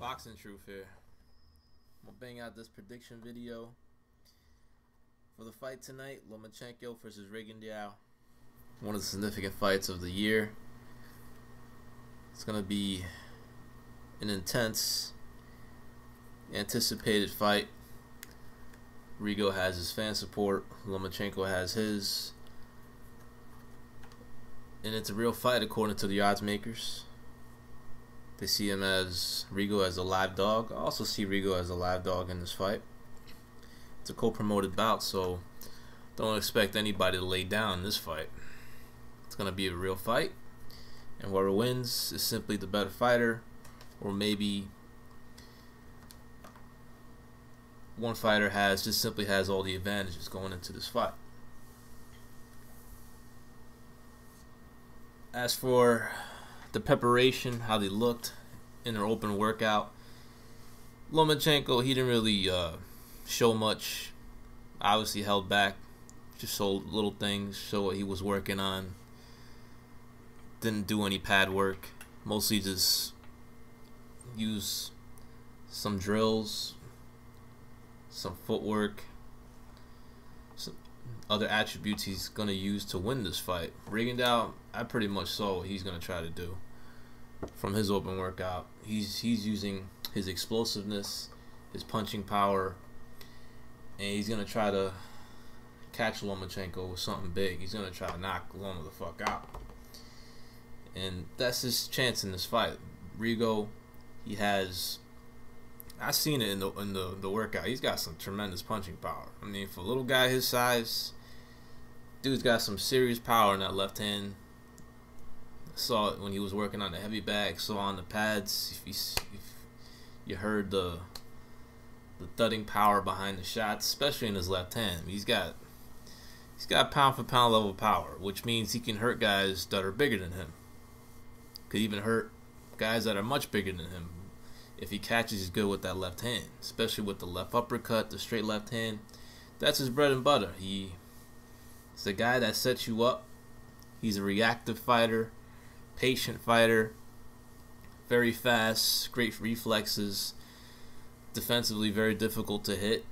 Boxing Truth here. I'm gonna bang out this prediction video for the fight tonight, Lomachenko versus Rigondeaux. One of the significant fights of the year. It's gonna be an intense, anticipated fight. Rigo has his fan support, Lomachenko has his, and it's a real fight according to the odds makers. They see him as Rigo as a live dog. I also see Rigo as a live dog in this fight. It's a co-promoted bout, so don't expect anybody to lay down in this fight. It's going to be a real fight, and whoever wins is simply the better fighter, or maybe one fighter just simply has all the advantages going into this fight. As for the preparation, how they looked in their open workout, Lomachenko, he didn't really show much. Obviously held back, just showed little things, show what he was working on. Didn't do any pad work, mostly just use some drills, some footwork, some other attributes he's going to use to win this fight. Rigondeaux, I pretty much saw what he's going to try to do from his open workout. He's using his explosiveness, his punching power, and he's going to try to catch Lomachenko with something big. He's going to try to knock Loma the fuck out. And that's his chance in this fight. Rigo, he has, I've seen it in the workout. He's got some tremendous punching power. I mean, for a little guy his size, dude's got some serious power in that left hand. Saw it when he was working on the heavy bag. Saw on the pads. If you heard the thudding power behind the shots, especially in his left hand. He's got pound for pound level power, which means he can hurt guys that are bigger than him. Could even hurt guys that are much bigger than him if he catches. He's good with that left hand, especially with the left uppercut, the straight left hand. That's his bread and butter. He's the guy that sets you up. He's a reactive fighter, patient fighter, very fast, great reflexes, defensively very difficult to hit,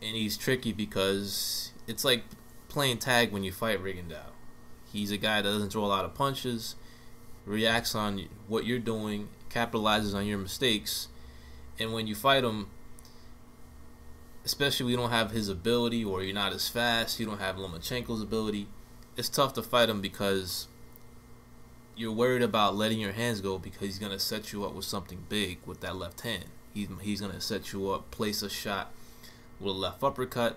and he's tricky because it's like playing tag when you fight Rigondeaux. He's a guy that doesn't throw a lot of punches, reacts on what you're doing, capitalizes on your mistakes, and when you fight him, especially when you don't have his ability or you're not as fast, you don't have Lomachenko's ability, it's tough to fight him because you're worried about letting your hands go because he's going to set you up with something big with that left hand. He's going to set you up, place a shot with a left uppercut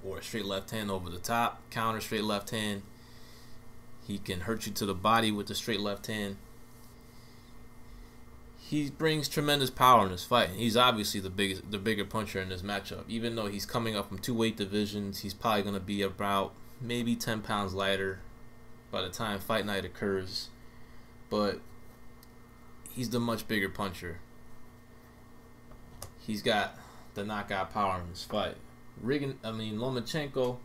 or a straight left hand over the top, counter straight left hand. He can hurt you to the body with the straight left hand. He brings tremendous power in this fight. He's obviously the bigger puncher in this matchup. Even though he's coming up from 2 weight divisions, he's probably going to be about maybe 10 pounds lighter by the time fight night occurs. But he's the much bigger puncher. He's got the knockout power in this fight. Lomachenko,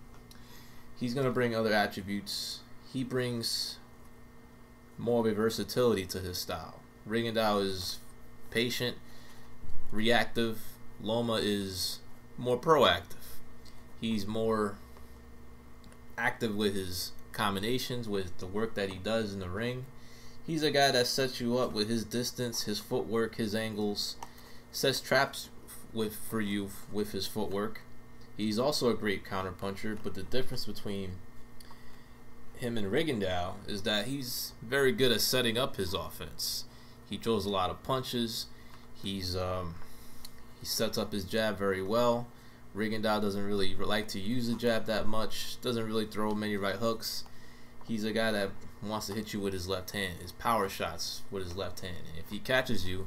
he's going to bring other attributes. He brings more of a versatility to his style. Rigondeaux is patient, reactive. Loma is more proactive. He's more active with his combinations, with the work that he does in the ring. He's a guy that sets you up with his distance, his footwork, his angles, sets traps for you with his footwork. He's also a great counter puncher, but the difference between him and Rigondeaux is that he's very good at setting up his offense. He throws a lot of punches. He sets up his jab very well. Rigondeaux doesn't really like to use the jab that much. Doesn't really throw many right hooks. He's a guy that wants to hit you with his left hand. His power shots with his left hand. And if he catches you,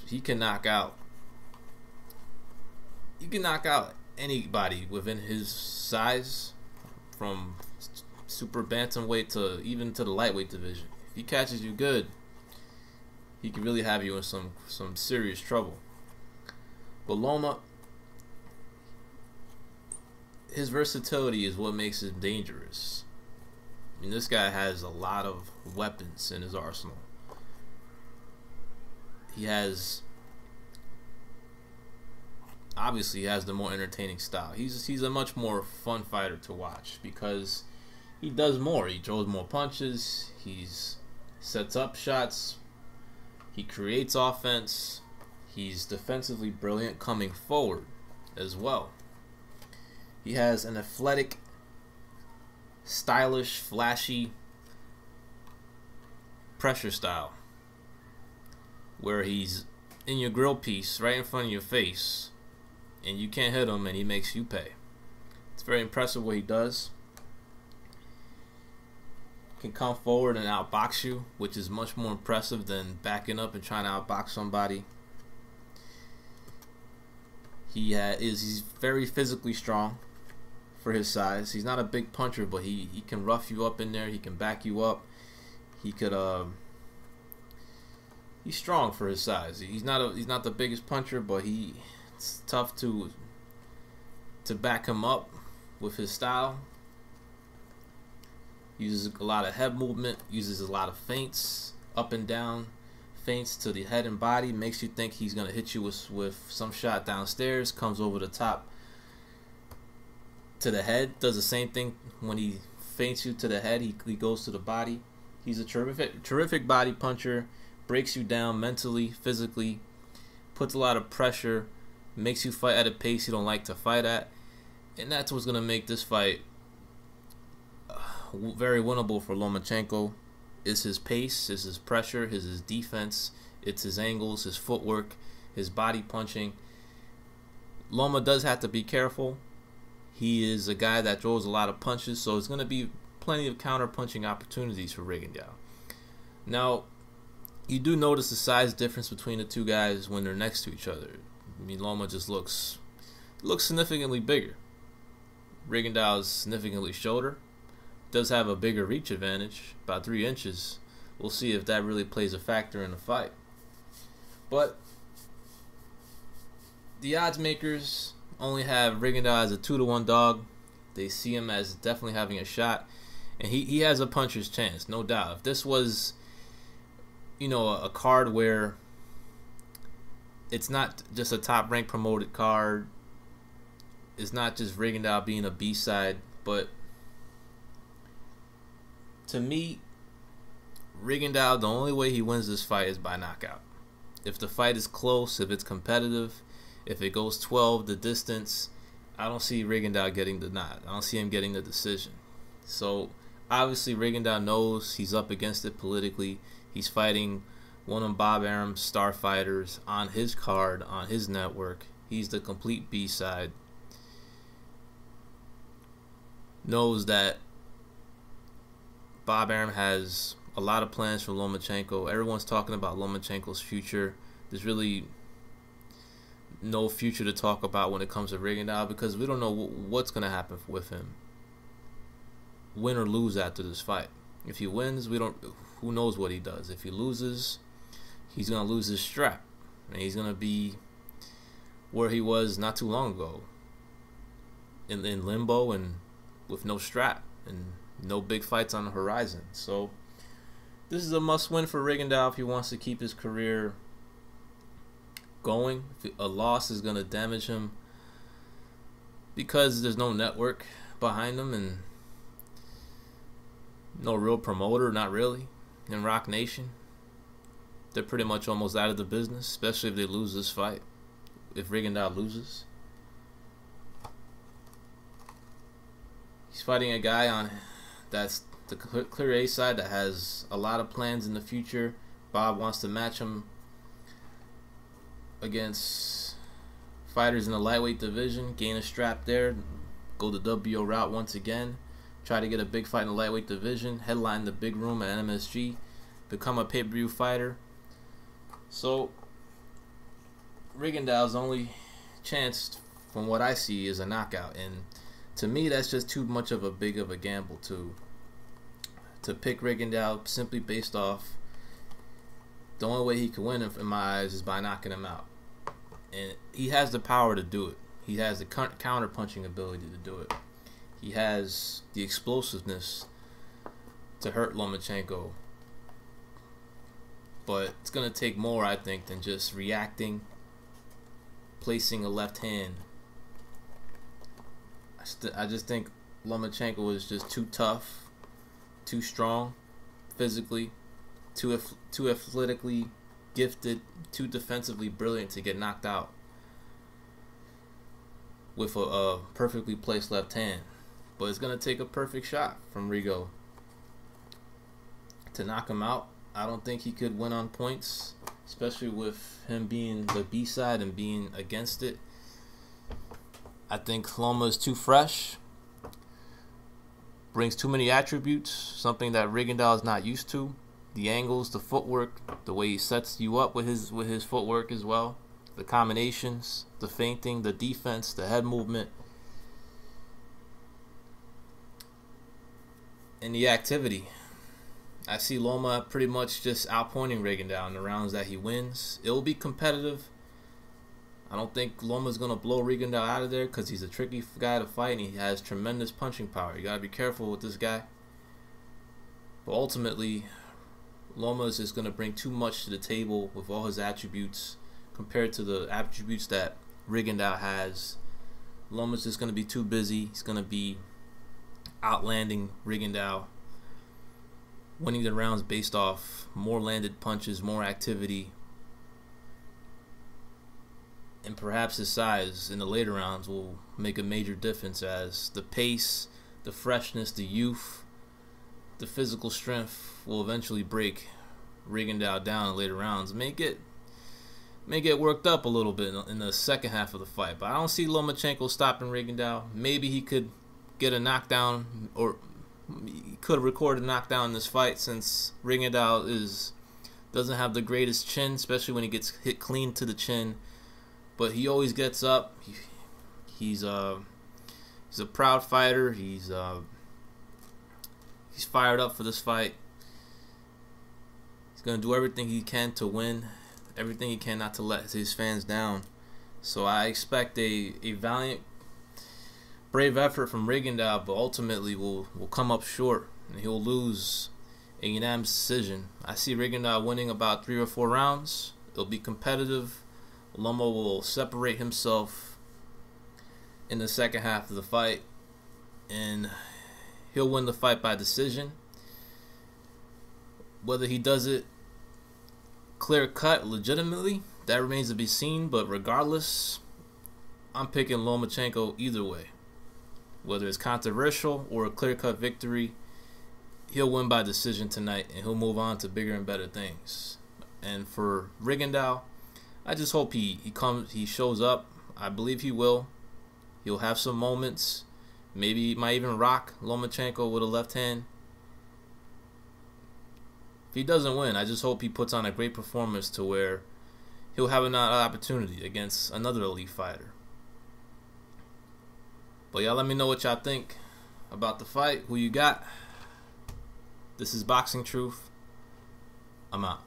he can knock out. You can knock out anybody within his size, from super bantamweight to even to the lightweight division. If he catches you good, he can really have you in some serious trouble. But Loma, his versatility is what makes him dangerous. I mean, this guy has a lot of weapons in his arsenal. He has obviously has the more entertaining style. He's a much more fun fighter to watch because he does more. He throws more punches. He's sets up shots. He creates offense. He's defensively brilliant coming forward as well. He has an athletic, stylish, flashy pressure style where he's in your grill piece right in front of your face and you can't hit him and he makes you pay. It's very impressive what he does. Can come forward and outbox you, which is much more impressive than backing up and trying to outbox somebody. He's very physically strong for his size. He's not a big puncher, but he can rough you up in there. He can back you up. He could he's strong for his size. He's not the biggest puncher, but it's tough to back him up with his style. Uses a lot of head movement, uses a lot of feints, up and down feints to the head and body, makes you think he's going to hit you with some shot downstairs, comes over the top to the head, does the same thing when he feints you to the head, he goes to the body. He's a terrific body puncher, breaks you down mentally, physically, puts a lot of pressure, makes you fight at a pace you don't like to fight at, and that's what's going to make this fight very winnable for Lomachenko. Is his pace, is his pressure, is his defense, it's his angles, his footwork, his body punching. Loma does have to be careful. He is a guy that throws a lot of punches, so it's going to be plenty of counter punching opportunities for Rigondeaux. Now, you do notice the size difference between the two guys when they're next to each other. I mean, Loma just looks significantly bigger. Rigondeaux is significantly shorter. Does have a bigger reach advantage, about 3 inches. We'll see if that really plays a factor in the fight. But the odds makers only have Rigondeaux as a 2-to-1 dog. They see him as definitely having a shot, and he has a puncher's chance, no doubt. If this was, a card where it's not just a top-ranked promoted card, it's not just Rigondeaux being a B-side, but to me, Rigondeaux, the only way he wins this fight is by knockout. If the fight is close, if it's competitive, if it goes 12 the distance, I don't see Rigondeaux getting the nod. I don't see him getting the decision. So obviously Rigondeaux knows he's up against it politically. He's fighting one of Bob Arum's star fighters on his card, on his network. He's the complete B-side. Knows that Bob Arum has a lot of plans for Lomachenko. Everyone's talking about Lomachenko's future. There's really no future to talk about when it comes to Rigondeaux because we don't know what's going to happen with him. Win or lose after this fight. If he wins, who knows what he does. If he loses, he's going to lose his strap. And he's going to be where he was not too long ago. In limbo and with no strap. And no big fights on the horizon. So this is a must-win for Rigondeaux if he wants to keep his career going. A loss is going to damage him because there's no network behind him and no real promoter, not really, in Rock Nation. They're pretty much almost out of the business, especially if they lose this fight, if Rigondeaux loses. He's fighting a guy that's the clear A side that has a lot of plans in the future. Bob wants to match him against fighters in the lightweight division, gain a strap there, go the WO route once again, try to get a big fight in the lightweight division, headline the big room at MSG, become a pay-per-view fighter. So Rigondeaux's only chance, from what I see, is a knockout, and to me that's just too much of a big of a gamble to pick Rigondeaux simply based off the only way he can win in my eyes is by knocking him out. And he has the power to do it. He has the counter punching ability to do it. He has the explosiveness to hurt Lomachenko. But it's going to take more, I think, than just reacting, placing a left hand. I just think Lomachenko was just too tough, too strong, physically, too athletically gifted, too defensively brilliant to get knocked out with a perfectly placed left hand. But it's going to take a perfect shot from Rigo to knock him out. I don't think he could win on points, especially with him being the B side and being against it. I think Loma is too fresh, brings too many attributes, something that Rigondeaux is not used to. The angles, the footwork, the way he sets you up with his footwork as well. The combinations, the feinting, the defense, the head movement, and the activity. I see Loma pretty much just outpointing Rigondeaux in the rounds that he wins. It will be competitive. I don't think Loma's going to blow Rigondeaux out of there because he's a tricky guy to fight and he has tremendous punching power. You got to be careful with this guy. But ultimately, Loma is just going to bring too much to the table with all his attributes compared to the attributes that Rigondeaux has. Loma's just going to be too busy. He's going to be outlanding Rigondeaux, winning the rounds based off more landed punches, more activity, and perhaps his size in the later rounds will make a major difference as the pace, the freshness, the youth, the physical strength will eventually break Rigondeaux down in later rounds. May get worked up a little bit in the second half of the fight, but I don't see Lomachenko stopping Rigondeaux. Maybe he could get a knockdown, or he could record a knockdown in this fight since Rigondeaux doesn't have the greatest chin, especially when he gets hit clean to the chin. But he always gets up. He's a proud fighter. He's fired up for this fight. He's gonna do everything he can to win, everything he can not to let his fans down. So I expect a valiant, brave effort from Rigondeaux, but ultimately will come up short and he'll lose a unanimous decision. I see Rigondeaux winning about 3 or 4 rounds. It'll be competitive. Loma will separate himself in the second half of the fight, and he'll win the fight by decision. Whether he does it clear-cut, legitimately, that remains to be seen, but regardless, I'm picking Lomachenko either way. Whether it's controversial or a clear-cut victory, he'll win by decision tonight, and he'll move on to bigger and better things. And for Rigondeaux, I just hope he shows up. I believe he will. He'll have some moments. Maybe he might even rock Lomachenko with a left hand. If he doesn't win, I just hope he puts on a great performance to where he'll have another opportunity against another elite fighter. But y'all let me know what y'all think about the fight. Who you got? This is Boxing Truth. I'm out.